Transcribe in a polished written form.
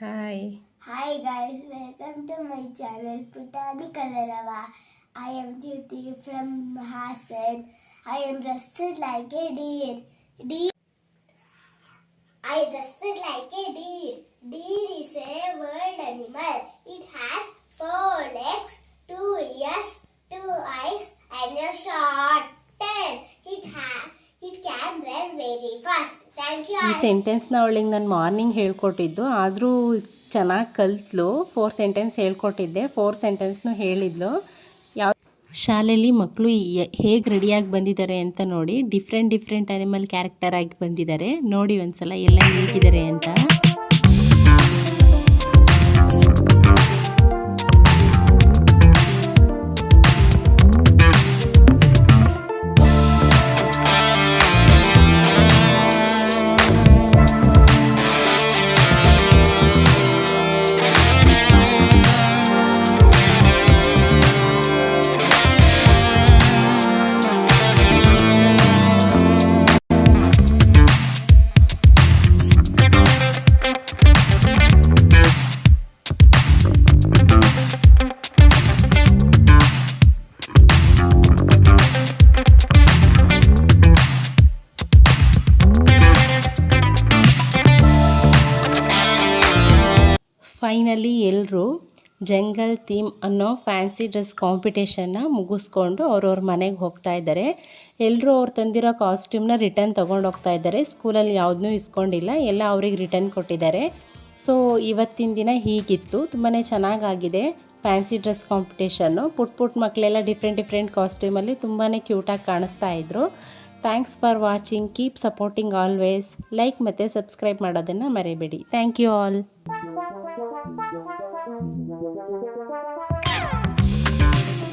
Hi. Hi guys, welcome to my channel Putani Kalarava. I am Duty from Hassan. I am dressed like a deer. Deer. I dressed like a deer. Deer is a wild animal. It has 4 legs, 2 ears, 2 eyes, and a short tail. It can run very fast. Thank you. ಈ ಸೆಂಟೆನ್ಸ್ನ ಅವಳಿಗೆ ನಾನು morning ಹೇಳ್ಕೊಟ್ಟಿದ್ದು, ಆದರೂ ಚೆನ್ನಾಗಿ ಕಲಿತ್ಲು. 4 sentence ಹೇಳ್ಕೊಟ್ಟಿದ್ದೆ, 4 ಸೆಂಟೆನ್ಸ್ನು ಹೇಳಿದ್ಲು. ಯಾವ ಶಾಲೆಯಲ್ಲಿ ಮಕ್ಕಳು ಹೇಗೆ ರೆಡಿಯಾಗಿ ಬಂದಿದ್ದಾರೆ ಅಂತ ನೋಡಿ. ಡಿಫ್ರೆಂಟ್ ಅನಿಮಲ್ ಕ್ಯಾರೆಕ್ಟರ್ ಆಗಿ ಬಂದಿದ್ದಾರೆ. ನೋಡಿ ಒಂದ್ಸಲ ಎಲ್ಲ ಹೇಗಿದ್ದಾರೆ ಅಂತ. ಫೈನಲಿ ಎಲ್ಲರೂ ಜಂಗಲ್ ಥೀಮ್ ಅನ್ನೋ ಫ್ಯಾನ್ಸಿ ಡ್ರೆಸ್ ಕಾಂಪಿಟೇಷನ್ನ ಮುಗಿಸ್ಕೊಂಡು ಅವ್ರವ್ರ ಮನೆಗೆ ಹೋಗ್ತಾ ಇದ್ದಾರೆ. ಎಲ್ಲರೂ ಅವ್ರು ತಂದಿರೋ ಕಾಸ್ಟ್ಯೂಮ್ನ ರಿಟರ್ನ್ ತೊಗೊಂಡು ಹೋಗ್ತಾ ಇದ್ದಾರೆ. ಸ್ಕೂಲಲ್ಲಿ ಯಾವುದನ್ನೂ ಇಸ್ಕೊಂಡಿಲ್ಲ, ಎಲ್ಲ ಅವ್ರಿಗೆ ರಿಟರ್ನ್ ಕೊಟ್ಟಿದ್ದಾರೆ. ಸೊ ಇವತ್ತಿನ ದಿನ ಹೀಗಿತ್ತು. ತುಂಬಾ ಚೆನ್ನಾಗಾಗಿದೆ ಫ್ಯಾನ್ಸಿ ಡ್ರೆಸ್ ಕಾಂಪಿಟೇಷನ್ನು. ಪುಟ್ಟ ಮಕ್ಕಳೆಲ್ಲ ಡಿಫ್ರೆಂಟ್ ಕಾಸ್ಟ್ಯೂಮಲ್ಲಿ ತುಂಬಾ ಕ್ಯೂಟಾಗಿ ಕಾಣಿಸ್ತಾ ಇದ್ರು. Thanks for watching. Keep supporting always. Like ಮತ್ತು ಸಬ್ಸ್ಕ್ರೈಬ್ ಮಾಡೋದನ್ನು ಮರಿಬೇಡಿ. Thank you all.